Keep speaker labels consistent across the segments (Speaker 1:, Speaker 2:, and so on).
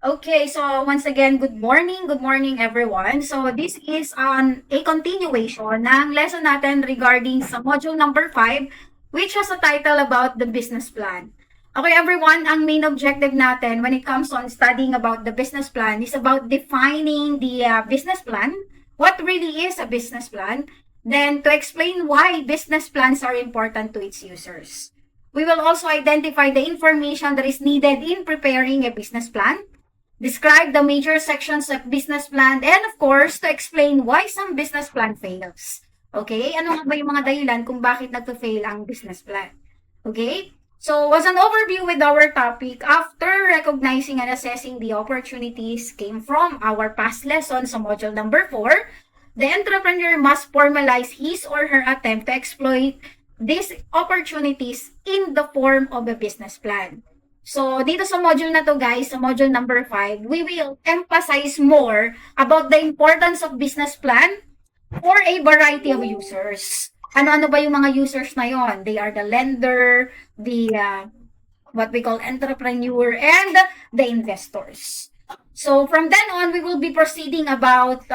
Speaker 1: Okay, so once again, good morning everyone. So this is a continuation ng lesson natin regarding sa module number 5, which has a title about the business plan. Okay everyone, ang main objective natin when it comes on studying about the business plan is about defining the business plan, what really is a business plan, then to explain why business plans are important to its users. We will also identify the information that is needed in preparing a business plan, describe the major sections of business plan, and of course, to explain why some business plan fails. Okay? Ano nga ba yung mga dahilan kung bakit nagpa-fail ang business plan? Okay? So, as an overview with our topic, after recognizing and assessing the opportunities came from our past lesson sa module number 4, the entrepreneur must formalize his or her attempt to exploit these opportunities in the form of a business plan. So, dito sa module na to guys, sa module number 5, we will emphasize more about the importance of business plan for a variety of users. Ano-ano ba yung mga users na yon? They are the lender, the what we call entrepreneur, and the investors. So, from then on, we will be proceeding about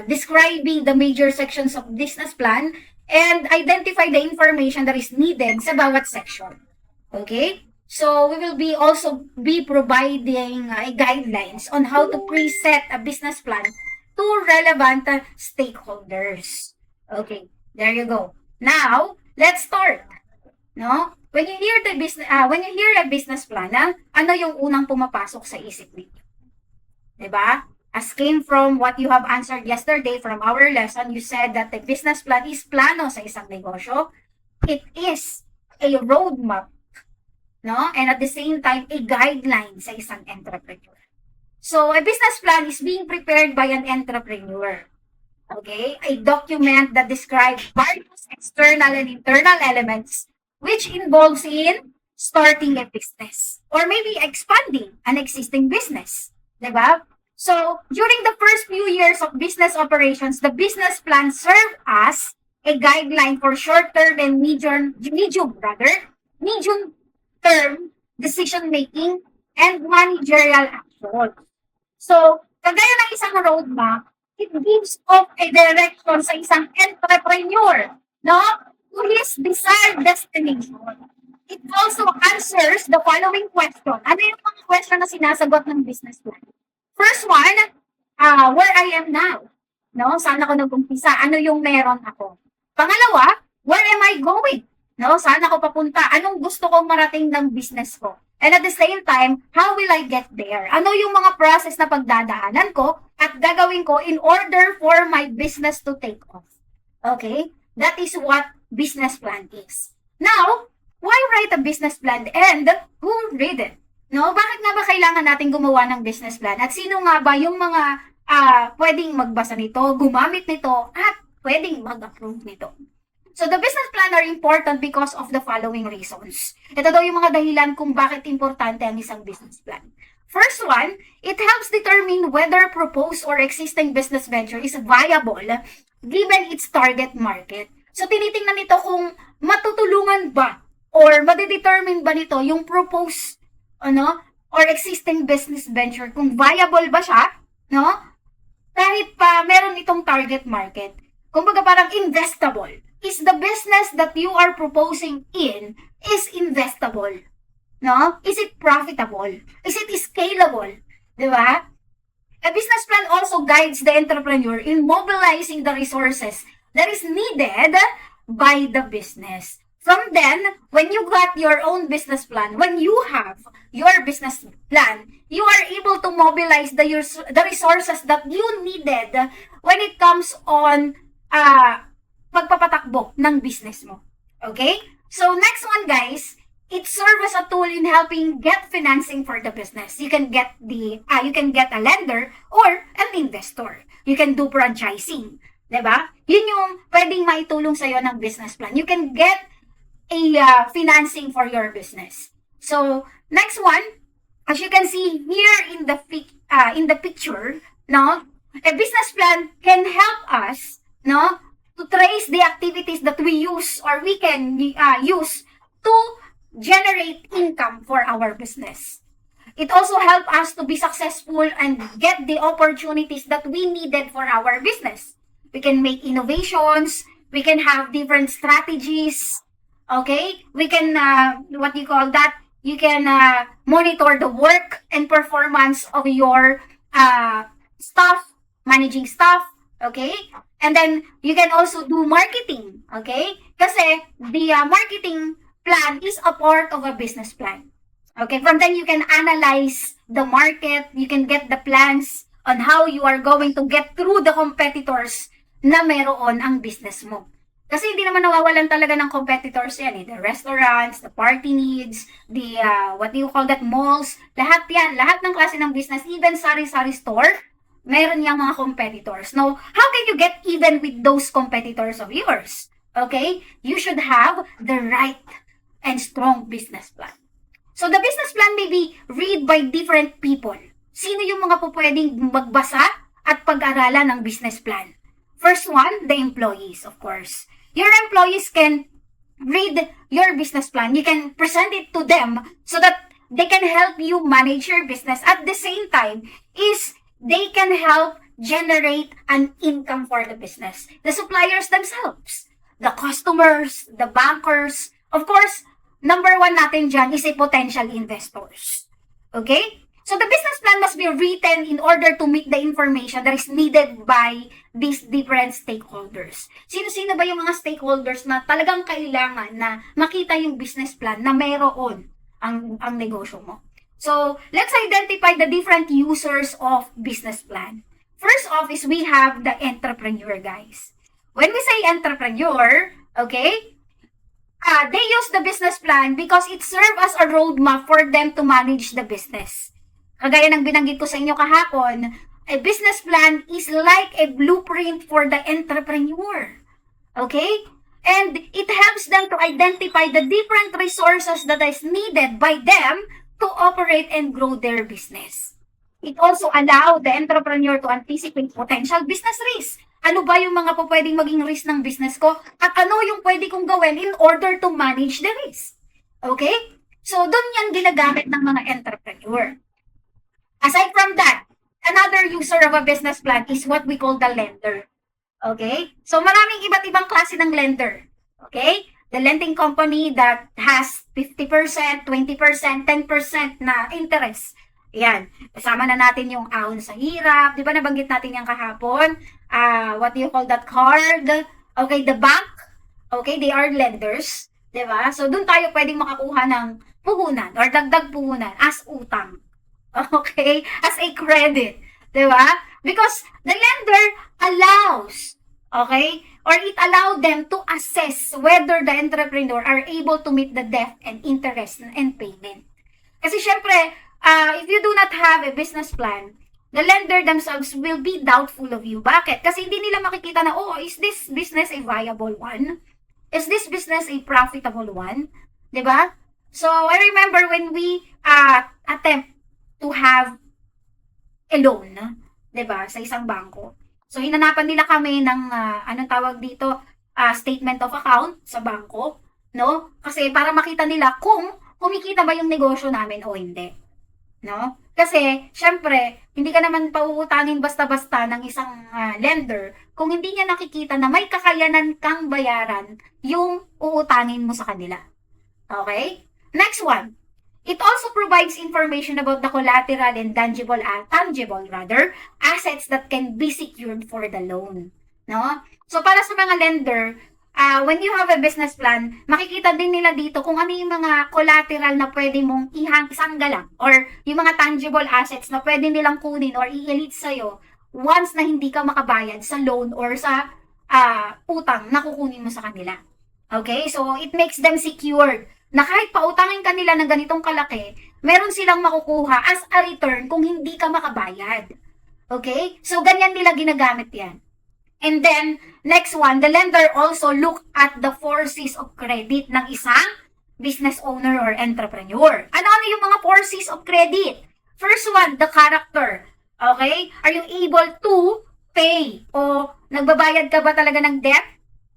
Speaker 1: describing the major sections of business plan and identify the information that is needed sa bawat section. Okay? So, we will be also be providing guidelines on how to preset a business plan to relevant stakeholders. Okay, there you go. Now, let's start. No? When you hear a business plan, ano yung unang pumapasok sa isip ninyo? 'Di ba? As came from what you have answered yesterday from our lesson, you said that the business plan is plano sa isang negosyo. It is a roadmap, no? And at the same time, a guideline sa isang entrepreneur. So, a business plan is being prepared by an entrepreneur. Okay? A document that describes various external and internal elements which involves in starting a business or maybe expanding an existing business. Diba? So, during the first few years of business operations, the business plan served as a guideline for short-term and medium term decision-making and managerial action. So, kagaya ng isang roadmap, it gives off a direction sa isang entrepreneur, no? To his desired destination. It also answers the following question. Ano yung mga question na sinasagot ng business plan? First one, where I am now. No? Saan ako nag-umpisa? Ano yung meron ako? Pangalawa, where am I going? No? Saan ako papunta? Anong gusto kong marating ng business ko? And at the same time, how will I get there? Ano yung mga process na pagdadaanan ko at gagawin ko in order for my business to take off? Okay? That is what business plan is. Now, why write a business plan and who read it? No? Bakit nga ba kailangan natin gumawa ng business plan? At sino nga ba yung mga pwedeng magbasa nito, gumamit nito, at pwedeng mag-approve nito? So, the business plan are important because of the following reasons. Ito daw yung mga dahilan kung bakit importante ang isang business plan. First one, it helps determine whether proposed or existing business venture is viable given its target market. So, tinitingnan nito kung matutulungan ba or madedetermine ba nito yung proposed or existing business venture, kung viable ba siya, no? Kahit pa meron itong target market. Kumbaga parang investable. Is the business that you are proposing in is investable? No? Is it profitable? Is it scalable? Di ba? A business plan also guides the entrepreneur in mobilizing the resources that is needed by the business. From then, when you got your own business plan, when you have your business plan, you are able to mobilize the resources that you needed when it comes on pagpapatakbo ng business mo. Okay? So, next one guys, it serves as a tool in helping get financing for the business. You can get a lender or an investor. You can do franchising. Diba? Yun yung pwedeng maitulong sa'yo ng business plan. You can get a financing for your business. So, next one, as you can see here in the picture, no, a business plan can help us, no, to trace the activities that we use or we can use to generate income for our business. It also helped us to be successful and get the opportunities that we needed for our business. We can make innovations, we can have different strategies, okay? We can, what do you call that? You can monitor the work and performance of your staff, managing staff, okay? And then, you can also do marketing, okay? Kasi, the marketing plan is a part of a business plan. Okay, from then you can analyze the market, you can get the plans on how you are going to get through the competitors na meron ang business mo. Kasi hindi naman nawawalan talaga ng competitors yan eh. The restaurants, the party needs, the, what do you call that, malls, lahat yan, lahat ng klase ng business, even sari-sari store, meron yang mga competitors. Now, how can you get even with those competitors of yours? Okay, you should have the right and strong business plan. So, the business plan may be read by different people. Sino yung mga po pwedeng magbasa at pag-aralan ng business plan? First one, the employees, of course. Your employees can read your business plan. You can present it to them so that they can help you manage your business. At the same time, is they can help generate an income for the business. The suppliers themselves, the customers, the bankers, of course, number one natin dyan is a potential investors. Okay? So the business plan must be written in order to meet the information that is needed by these different stakeholders. Sino-sino ba yung mga stakeholders na talagang kailangan na makita yung business plan na mayroon ang negosyo mo? So, let's identify the different users of business plan. First off is we have the entrepreneur, guys. When we say entrepreneur, okay, they use the business plan because it serves as a roadmap for them to manage the business. Kagaya ng binanggit ko sa inyo kahapon, a business plan is like a blueprint for the entrepreneur. Okay? And it helps them to identify the different resources that is needed by them to operate and grow their business. It also allows the entrepreneur to anticipate potential business risks. Ano ba yung mga po pwedeng maging risk ng business ko? At ano yung pwede kong gawin in order to manage the risk? Okay? So, doon yan ginagamit ng mga entrepreneur. Aside from that, another user of a business plan is what we call the lender. Okay? So, maraming iba't ibang klase ng lender. Okay? The lending company that has 50%, 20%, 10% na interest. Yan. Kasama na natin yung ahon sa hirap. Di ba nabanggit natin yung kahapon? What do you call that card? Okay, the bank. Okay, they are lenders. Di ba? So, dun tayo pwedeng makakuha ng puhunan or dagdag puhunan as utang. Okay? As a credit. Di ba? Because the lender allows, okay, or it allows them to assess whether the entrepreneur are able to meet the debt and interest and payment. Kasi syempre, if you do not have a business plan, the lender themselves will be doubtful of you. Bakit? Kasi hindi nila makikita na, oh, is this business a viable one? Is this business a profitable one? Diba? So, I remember when we attempt to have a loan, diba, sa isang bangko. So, hinanapan nila kami ng, anong tawag dito, statement of account sa bangko, no? Kasi para makita nila kung kumikita ba yung negosyo namin o hindi. No? Kasi, syempre, hindi ka naman pauutangin basta-basta ng isang lender kung hindi niya nakikita na may kakayanan kang bayaran yung uutangin mo sa kanila. Okay? Next one. It also provides information about the collateral and tangible assets that can be secured for the loan. No? So, para sa mga lender, when you have a business plan, makikita din nila dito kung ano yung mga collateral na pwede mong isanggalang or yung mga tangible assets na pwede nilang kunin or i-elite sa'yo once na hindi ka makabayad sa loan or sa utang na kukunin mo sa kanila. Okay? So, it makes them secured na kahit pautangin ka nila ng ganitong kalaki, meron silang makukuha as a return kung hindi ka makabayad. Okay? So, ganyan nila ginagamit yan. And then, next one, the lender also look at the 4 C's of credit ng isang business owner or entrepreneur. Ano yung mga 4 C's of credit? First one, the character. Okay? Are you able to pay? O nagbabayad ka ba talaga ng debt?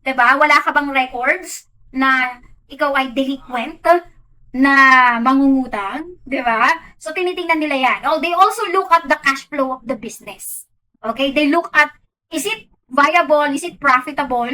Speaker 1: Diba? Wala ka bang records na ikaw ay delinquent? na mangungutang, di ba? So, tinitingnan nila yan. Oh, they also look at the cash flow of the business. Okay? They look at, is it viable? Is it profitable?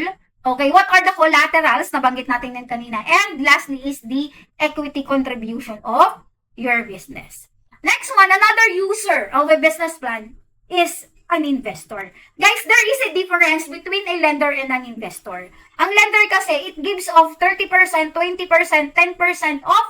Speaker 1: Okay, what are the collaterals? Nabanggit natin yan kanina. And lastly is the equity contribution of your business. Next one, another user of a business plan is an investor. Guys, there is a difference between a lender and an investor. Ang lender kasi, it gives of 30%, 20%, 10% of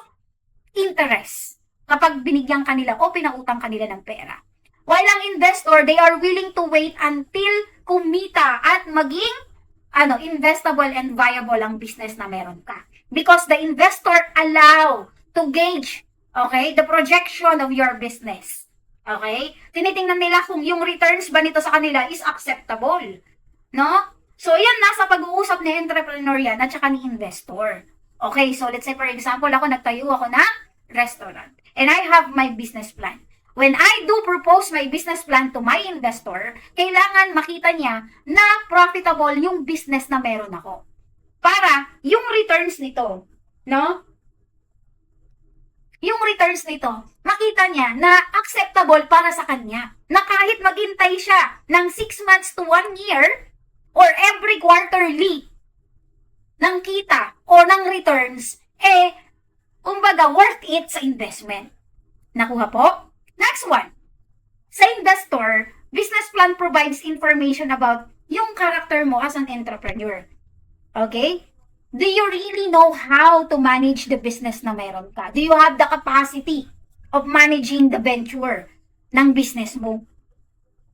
Speaker 1: interest kapag binigyan kanila o pinautang kanila ng pera. While ang investor, they are willing to wait until kumita at maging investable and viable ang business na meron ka. Because the investor allow to gauge, okay, the projection of your business. Okay? Tinitingnan nila kung yung returns ba nito sa kanila is acceptable. No? So, yan, nasa pag-uusap ni entrepreneur yan at saka ni investor. Okay, so let's say for example, nagtayo ako ng restaurant. And I have my business plan. When I do propose my business plan to my investor, kailangan makita niya na profitable yung business na meron ako. Para yung returns nito, no? Yung returns nito, makita niya na acceptable para sa kanya. Na kahit maghintay siya ng 6 months to 1 year or every quarterly ng kita o ng returns, kumbaga worth it sa investment. Nakuha po? Next one. Sa investor, business plan provides information about yung character mo as an entrepreneur. Okay? Do you really know how to manage the business na meron ka? Do you have the capacity of managing the venture ng business mo?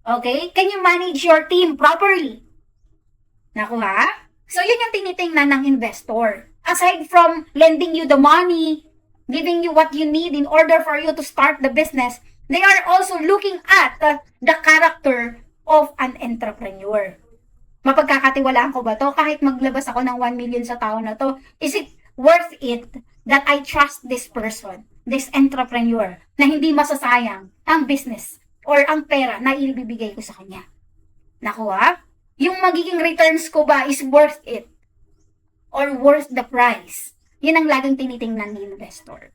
Speaker 1: Okay? Can you manage your team properly? Nakuha? So, yun yung tinitingnan ng investor. Aside from lending you the money, giving you what you need in order for you to start the business, they are also looking at the character of an entrepreneur. Mapagkakatiwalaan ko ba to? Kahit maglabas ako ng 1 million sa tao na to, is it worth it that I trust this person, this entrepreneur, na hindi masasayang ang business or ang pera na ibibigay ko sa kanya? Nakuha? Yung magiging returns ko ba is worth it? Or worth the price? Yun ang laging tinitingnan ni investor.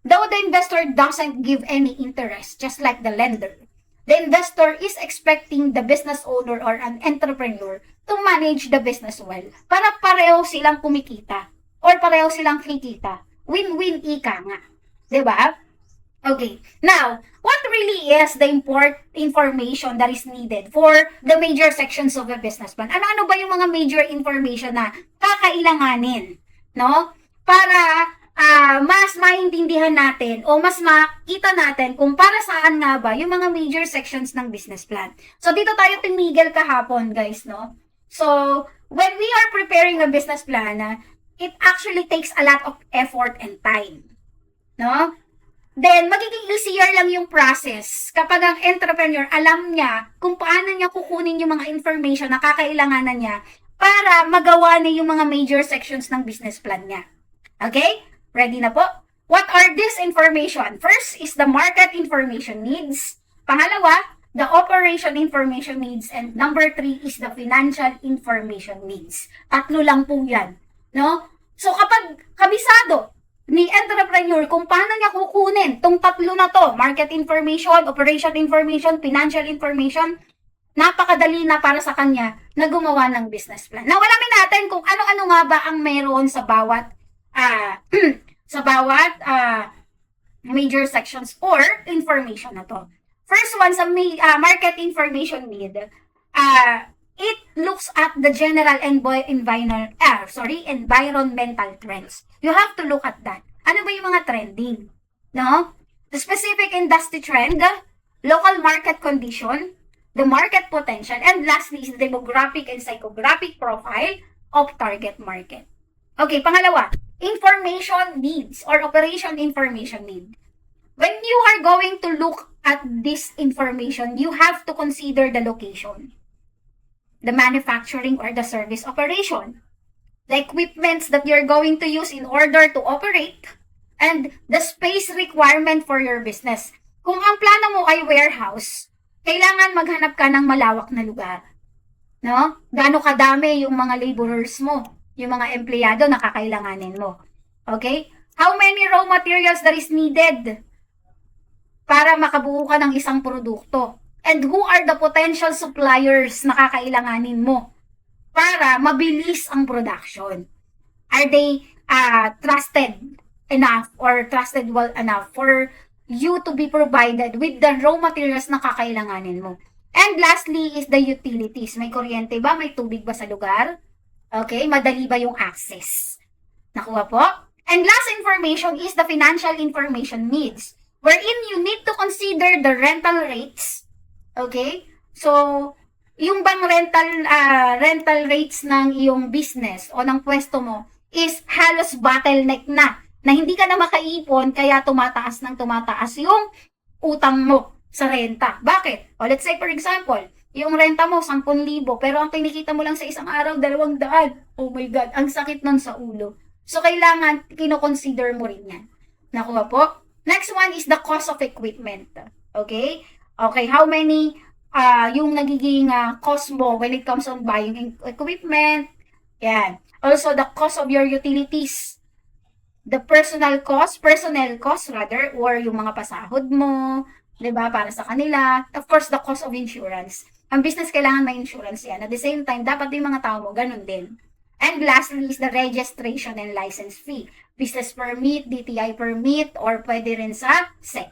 Speaker 1: Though the investor doesn't give any interest, just like the lender, the investor is expecting the business owner or an entrepreneur to manage the business well para pareho silang kumikita or pareho silang kikita. Win-win ika nga. Diba? Okay. Now, what really is the information that is needed for the major sections of a business plan? Ano-ano ba yung mga major information na kakailanganin? No? Para mas maintindihan natin o mas makita natin kung para saan nga ba yung mga major sections ng business plan. So, dito tayo tumigil kahapon, guys, no? So, when we are preparing a business plan, it actually takes a lot of effort and time. No? Then, magiging easier lang yung process kapag ang entrepreneur alam niya kung paano niya kukunin yung mga information na kakailanganan niya para magawa niya yung mga major sections ng business plan niya. Okay? Ready na po? What are this information? First is the market information needs. Pangalawa, the operation information needs. And number 3 is the financial information needs. Tatlo lang po yan. No? So kapag kabisado ni entrepreneur kung paano niya kukunin tong tatlo na to, market information, operation information, financial information, napakadali na para sa kanya na gumawa ng business plan. Now, alamin natin kung ano-ano nga ba ang meron sa bawat major sections or information na to. First one, sa market information need, it looks at the general environmental trends. You have to look at that. Ano ba yung mga trending? No? The specific industry trend, local market condition, the market potential, and lastly is the demographic and psychographic profile of target market. Okay, pangalawa, information needs or operation information need. When you are going to look at this information, you have to consider the location, the manufacturing or the service operation, the equipments that you're going to use in order to operate, and the space requirement for your business. Kung ang plano mo ay warehouse, kailangan maghanap ka ng malawak na lugar. No? Gaano kadami yung mga laborers mo, yung mga empleyado na kakailanganin mo. Okay? How many raw materials that is needed para makabuo ka ng isang produkto? And who are the potential suppliers na kakailanganin mo para mabilis ang production? Are they trusted enough or trusted well enough for you to be provided with the raw materials na kakailanganin mo? And lastly is the utilities. May kuryente ba? May tubig ba sa lugar? Okay, madali ba yung access? Nakuha po? And last information is the financial information needs, wherein you need to consider the rental rates. Okay? So, yung bang rental rates ng iyong business o ng pwesto mo is halos bottleneck na hindi ka na makaipon kaya tumataas yung utang mo sa renta. Bakit? O let's say for example, yung renta mo 10,000 pero ang kinikita mo lang sa isang araw 200. Oh my God, ang sakit nun sa ulo. So kailangan kino-consider mo rin yan. Nakuha po? Next one is the cost of equipment. Okay? Okay, how many yung nagiging cost mo when it comes on buying equipment. Yan. Also the cost of your utilities. The personnel cost rather, or yung mga pasahod mo, 'di ba, para sa kanila. Of course, the cost of insurance. Ang business kailangan may insurance yan. At the same time, dapat yung mga tao mo ganun din. And lastly is the registration and license fee. Business permit, DTI permit, or pwede rin sa SEC.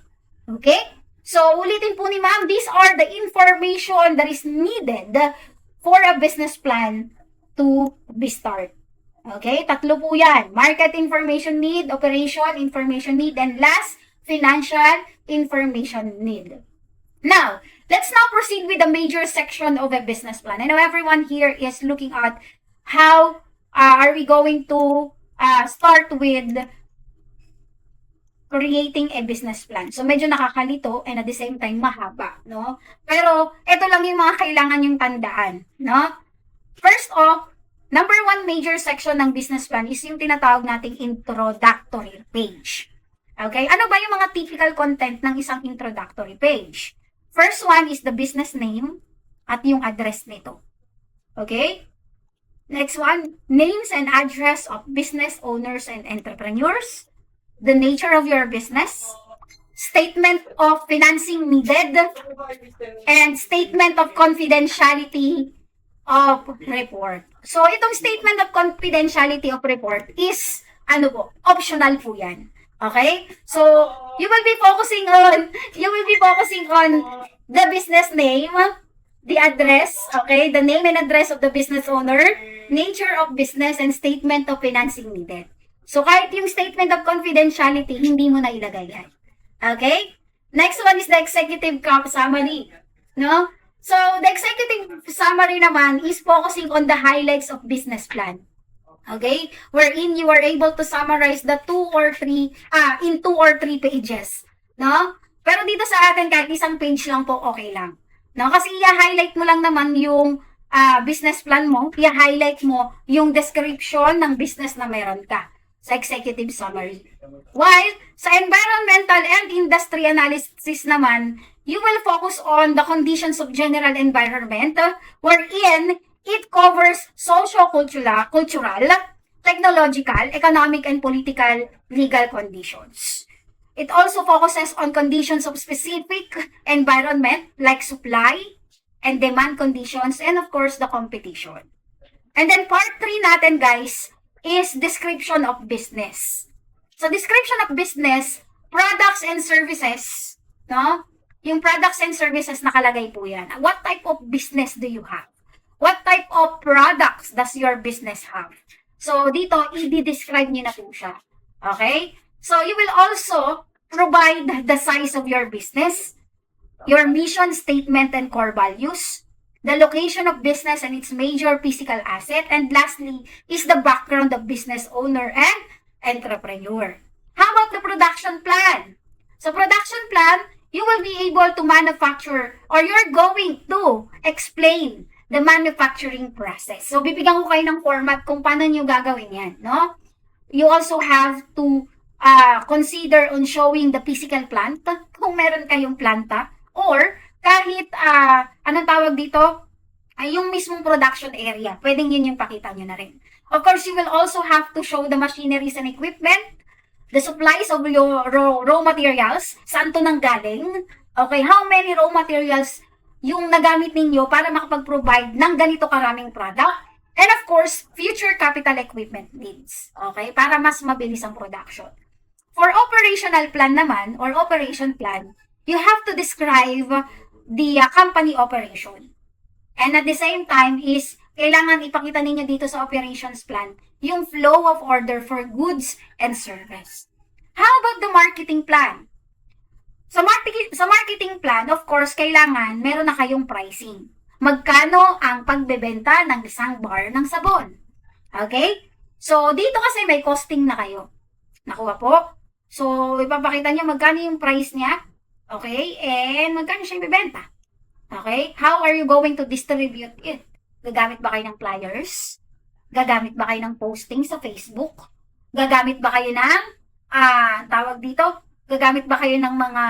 Speaker 1: Okay? So, ulitin po ni ma'am, these are the information that is needed for a business plan to be started. Okay? 3 po yan. Market information need, operation information need, and last, financial information need. Now, let's now proceed with the major section of a business plan. I know everyone here is looking at how are we going to start with creating a business plan. So, medyo nakakalito and at the same time mahaba, no? Pero, ito lang yung mga kailangan yung tandaan, no? First off, number 1 major section ng business plan is yung tinatawag nating introductory page. Okay? Ano ba yung mga typical content ng isang introductory page? First one is the business name at yung address nito. Okay? Next one, names and address of business owners and entrepreneurs. The nature of your business, statement of financing needed, and statement of confidentiality of report. So, itong statement of confidentiality of report is, optional po yan. Okay? So, you will be focusing on the business name, the address, okay, the name and address of the business owner, nature of business, and statement of financing needed. So, kahit yung statement of confidentiality, hindi mo na ilagay yan. Okay? Next one is the executive summary. No? So, the executive summary naman is focusing on the highlights of business plan. Okay? Wherein you are able to summarize the 2 or 3 pages. No? Pero dito sa atin, kahit isang page lang po, okay lang. No? Kasi i-highlight mo lang naman yung business plan mo, i-highlight mo yung description ng business na meron ka sa executive summary. While sa environmental and industry analysis naman, you will focus on the conditions of general environment wherein it covers socio-cultural, technological, economic, and political legal conditions. It also focuses on conditions of specific environment like supply and demand conditions and of course the competition. And then part 3 natin guys is description of business. So description of business, products and services, no? Yung products and services nakalagay po yan. What type of business do you have? What type of products does your business have? So dito i-describe niyo na po siya. Okay? So you will also provide the size of your business, your mission statement and core values, the location of business and its major physical asset, and lastly is the background of business owner and entrepreneur. How about the production plan? So production plan, you will be able to manufacture or you're going to explain the manufacturing process. So bibigyan ko kayo ng format kung paano nyo gagawin yan, no? You also have to consider on showing the physical plant kung meron kayong planta or kahit, anong tawag dito? Yung mismong production area. Pwedeng yun yung pakita nyo na rin. Of course, you will also have to show the machineries and equipment, the supplies of your raw materials, saan to nanggaling, okay, how many raw materials yung nagamit ninyo para makapag-provide ng ganito karaming product, and of course, future capital equipment needs, okay, para mas mabilis ang production. For operational plan naman, or operation plan, you have to describe the company operation. And at the same time is, kailangan ipakita ninyo dito sa operations plan yung flow of order for goods and service. How about the marketing plan? Sa marketing plan, of course, kailangan meron na kayong pricing. Magkano ang pagbebenta ng isang bar ng sabon? Okay? So, dito kasi may costing na kayo. Nakuha po? So, ipapakita niyo magkano yung price niya. Okay? And magkano siya ibebenta. Okay? How are you going to distribute it? Gagamit ba kayo ng flyers? Gagamit ba kayo ng posting sa Facebook? Gagamit ba kayo ng, tawag dito, gagamit ba kayo ng mga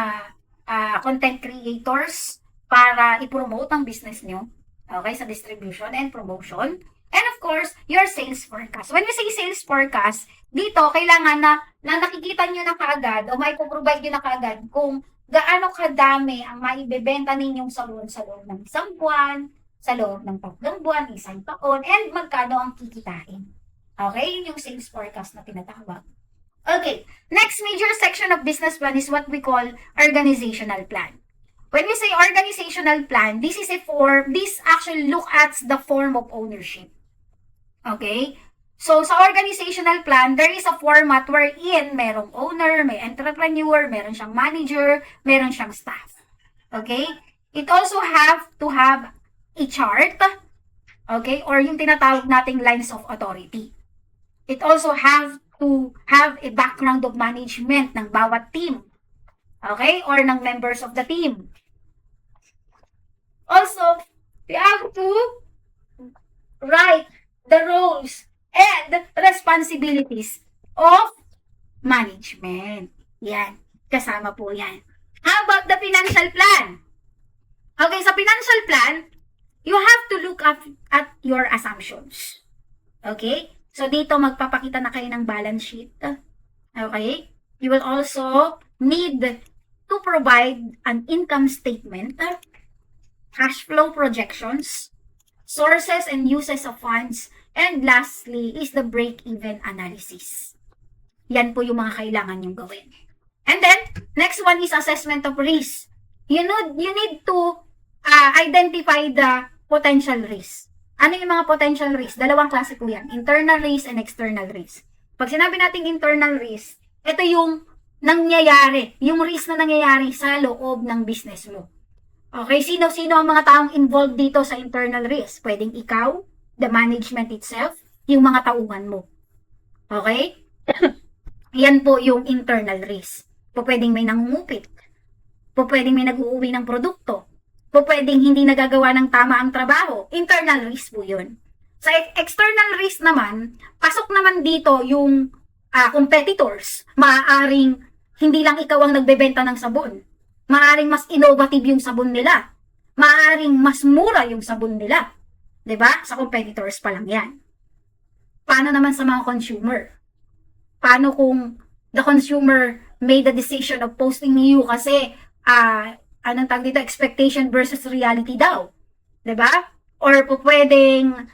Speaker 1: content creators para i-promote ang business nyo? Okay? Sa distribution and promotion. And of course, your sales forecast. When we say sales forecast, dito, kailangan na nakikita nyo na kaagad o may provide nyo na kaagad kung gaano kadami ang maibebenta ninyong sabon sa loob ng isang buwan, sa loob ng 3 buwan, isang taon, and magkano ang kikitain. Okay? Yun yung sales forecast na tinatawag. Okay. Next major section of business plan is what we call organizational plan. When we say organizational plan, this actually look at the form of ownership. Okay? So, sa organizational plan, there is a format wherein merong owner, may entrepreneur, meron siyang manager, meron siyang staff. Okay? It also have to have a chart, okay, or yung tinatawag nating lines of authority. It also have to have a background of management ng bawat team, okay, or ng members of the team. Also, we have to write the roles and responsibilities of management. Yan. Kasama po yan. How about the financial plan? Okay, sa financial plan, you have to look at your assumptions. Okay? So, dito magpapakita na kayo ng balance sheet. Okay? You will also need to provide an income statement, cash flow projections, sources and uses of funds, and lastly is the break-even analysis. Yan po yung mga kailangan yung gawin. And then, next one is assessment of risk. You need to identify the potential risk. Ano yung mga potential risk? 2 klase po yan. Internal risk and external risk. Pag sinabi nating internal risk, ito yung nangyayari, yung risk na nangyayari sa loob ng business mo. Okay, sino-sino ang mga taong involved dito sa internal risk? Pwedeng ikaw, the management itself, yung mga tauhan mo. Okay? Yan po yung internal risk. Pwedeng may nangungupit. Pwedeng may nag-uuwi ng produkto. Pwedeng hindi nagagawa ng tama ang trabaho. Internal risk po yun. Sa external risk naman, pasok naman dito yung competitors. Maaaring hindi lang ikaw ang nagbebenta ng sabon. Maaaring mas innovative yung sabon nila. Maaaring mas mura yung sabon nila. 'Di ba? Sa competitors pa lang 'yan. Paano naman sa mga consumer? Paano kung the consumer made the decision of posting you kasi anong tawag dito, expectation versus reality daw? 'Di ba? Or pwedeng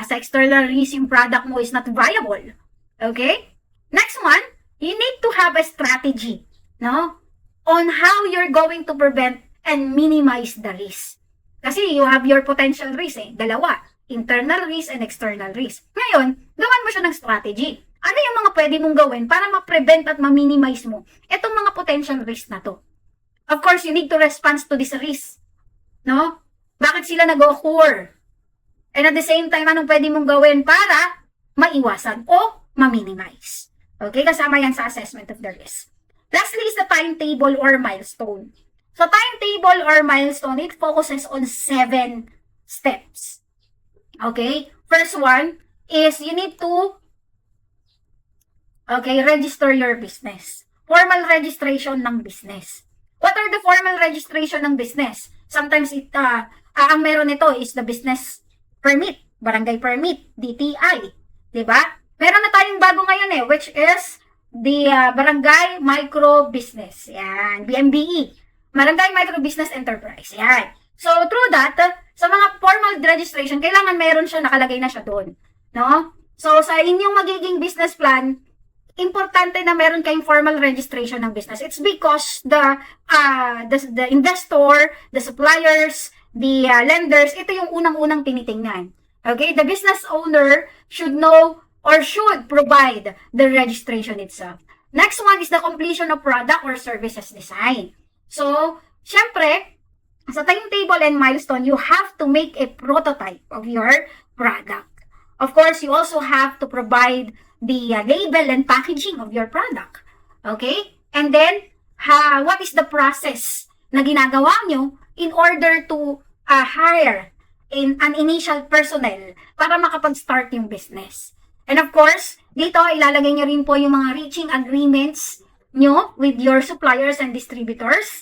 Speaker 1: sa external risk yung product mo is not viable. Okay? Next one, you need to have a strategy, no? On how you're going to prevent and minimize the risk. Kasi you have your potential risk dalawa. Internal risk and external risk. Ngayon, gawan mo siya ng strategy. Ano yung mga pwede mong gawin para ma-prevent at ma-minimize mo itong mga potential risk na to? Of course, you need to respond to this risk. No? Bakit sila nag-occur? And at the same time, anong pwede mong gawin para maiwasan o ma-minimize? Okay, kasama yan sa assessment of the risk. Lastly is the timetable or milestone. So, timetable or milestone, it focuses on 7 steps. Okay? First one is you need to register your business. Formal registration ng business. What are the formal registration ng business? Sometimes ang meron nito is the business permit, barangay permit, DTI. Diba? Meron na tayong bago ngayon which is the Barangay Micro Business. Yan, BMBE. Barangay Micro Business Enterprise. Yan. So, through that, sa mga formal registration, kailangan meron siya, nakalagay na siya doon. No? So, sa inyong magiging business plan, importante na meron kayong formal registration ng business. It's because the investor, the suppliers, the lenders, ito yung unang-unang tinitingnan. Okay? The business owner should know or should provide the registration itself. Next one is the completion of product or services design. So, syempre, sa timetable and milestone, you have to make a prototype of your product. Of course, you also have to provide the label and packaging of your product. Okay? And then, what is the process na ginagawa nyo in order to hire an initial personnel para makapag-start yung business. And of course, dito ilalagay nyo rin po yung mga reaching agreements nyo with your suppliers and distributors.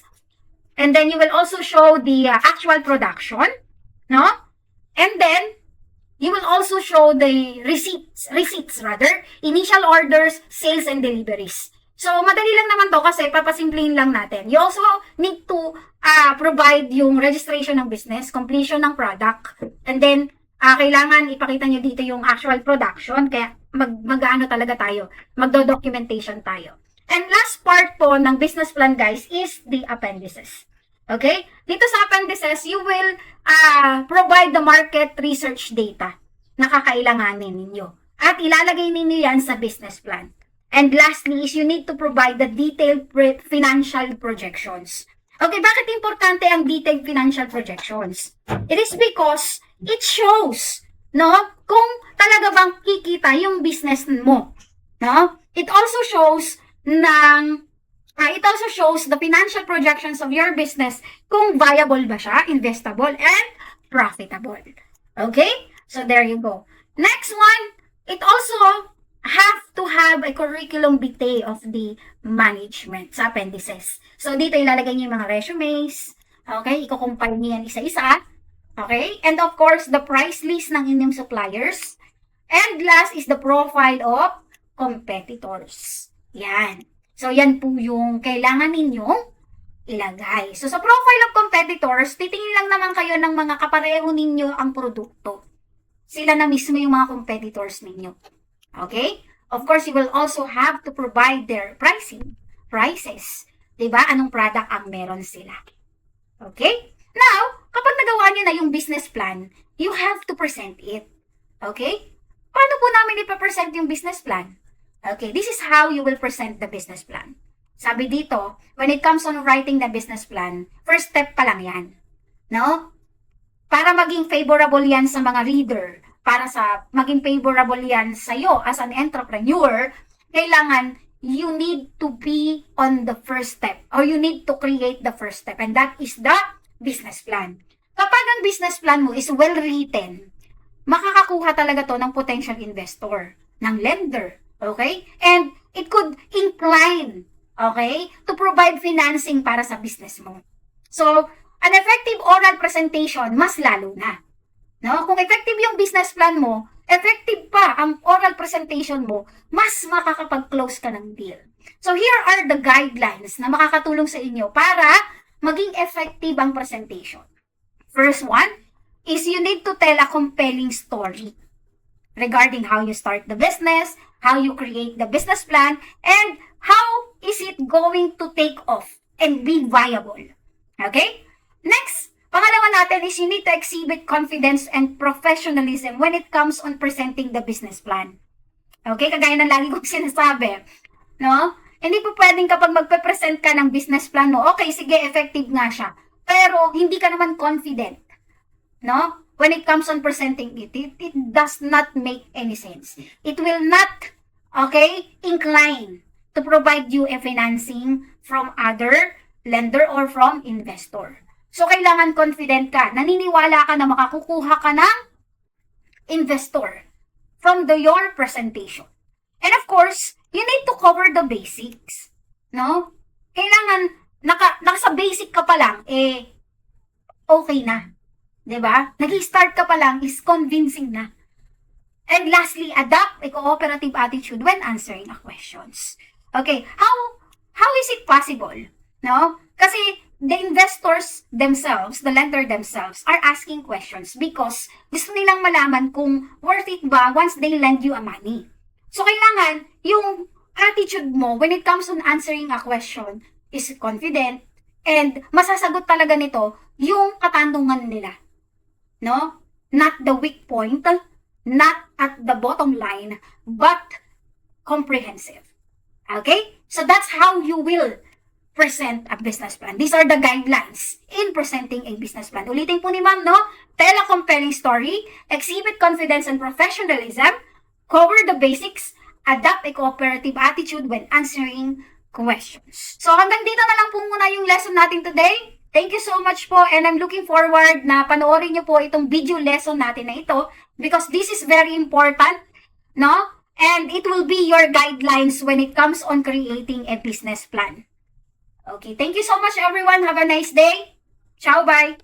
Speaker 1: And then you will also show the actual production, no? And then you will also show the receipts rather, initial orders, sales, and deliveries. So, madali lang naman to kasi papasimplihin lang natin. You also need to provide yung registration ng business, completion ng product, and then kailangan ipakita nyo dito yung actual production, kaya mag-ano talaga tayo, magdo-documentation tayo. And last part po ng business plan, guys, is the appendices. Okay? Dito sa appendices, you will provide the market research data na kakailanganin ninyo. At ilalagay ninyo yan sa business plan. And lastly is you need to provide the detailed financial projections. Okay, bakit importante ang detailed financial projections? It is because it shows, no, kung talaga bang kikita yung business mo. No? It also shows the financial projections of your business kung viable ba siya, investable, and profitable. Okay? So, there you go. Next one, it also have to have a curriculum vitae of the management sa appendices. So, dito ilalagay niyo yung mga resumes. Okay? Iko-compile niyo yan isa-isa. Okay? And of course, the price list ng inyong suppliers. And last is the profile of competitors. Yan. So, yan po yung kailangan ninyong ilagay. So, sa profile of competitors, titingin lang naman kayo ng mga kapareho ninyo ang produkto. Sila na mismo yung mga competitors ninyo. Okay? Of course, you will also have to provide their prices. Diba? Anong product ang meron sila. Okay? Now, kapag nagawa nyo na yung business plan, you have to present it. Okay? Paano po namin ipapresent yung business plan? Okay, this is how you will present the business plan. Sabi dito, when it comes on writing the business plan, first step pa lang yan. No? Para maging favorable yan sa mga reader, para sa maging favorable yan sa iyo as an entrepreneur, kailangan you need to be on the first step or you need to create the first step, and that is the business plan. Kapag ang business plan mo is well written, makakakuha talaga to ng potential investor, ng lender. Okay? And it could incline, okay, to provide financing para sa business mo. So, an effective oral presentation, mas lalo na. No? Kung effective yung business plan mo, effective pa ang oral presentation mo, mas makakapag-close ka ng deal. So, here are the guidelines na makakatulong sa inyo para maging effective ang presentation. First one is you need to tell a compelling story regarding how you start the business, how you create the business plan, and how is it going to take off and be viable. Okay? Next, pangalawa natin is you need to exhibit confidence and professionalism when it comes on presenting the business plan. Okay? Kagaya ng lagi kong sinasabi. No? Hindi po pwedeng kapag magpe-present ka ng business plan mo, okay, sige, effective nga siya. Pero hindi ka naman confident. No? When it comes on presenting it does not make any sense. It will not, okay, incline to provide you a financing from other lender or from investor. So, kailangan confident ka. Naniniwala ka na makakukuha ka ng investor from your presentation. And of course, you need to cover the basics. No? Kailangan, nasa basic ka pa lang, okay na. Diba? Nag-start ka pa lang is convincing na. And lastly, adopt a cooperative attitude when answering questions. Okay, how is it possible? No? Kasi the investors themselves, the lender themselves, are asking questions because gusto nilang malaman kung worth it ba once they lend you a money. So, kailangan yung attitude mo when it comes on answering a question is confident and masasagot talaga nito yung katanungan nila. No? Not the weak point, not at the bottom line, but comprehensive. Okay? So that's how you will present a business plan. These are the guidelines in presenting a business plan. Ulitin po ni ma'am, no? Tell a compelling story, exhibit confidence and professionalism, cover the basics, adapt a cooperative attitude when answering questions. So hanggang dito na lang po muna yung lesson natin today. Thank you so much po and I'm looking forward na panoorin niyo po itong video lesson natin na ito because this is very important, no? And it will be your guidelines when it comes on creating a business plan. Okay, thank you so much everyone. Have a nice day. Ciao, bye.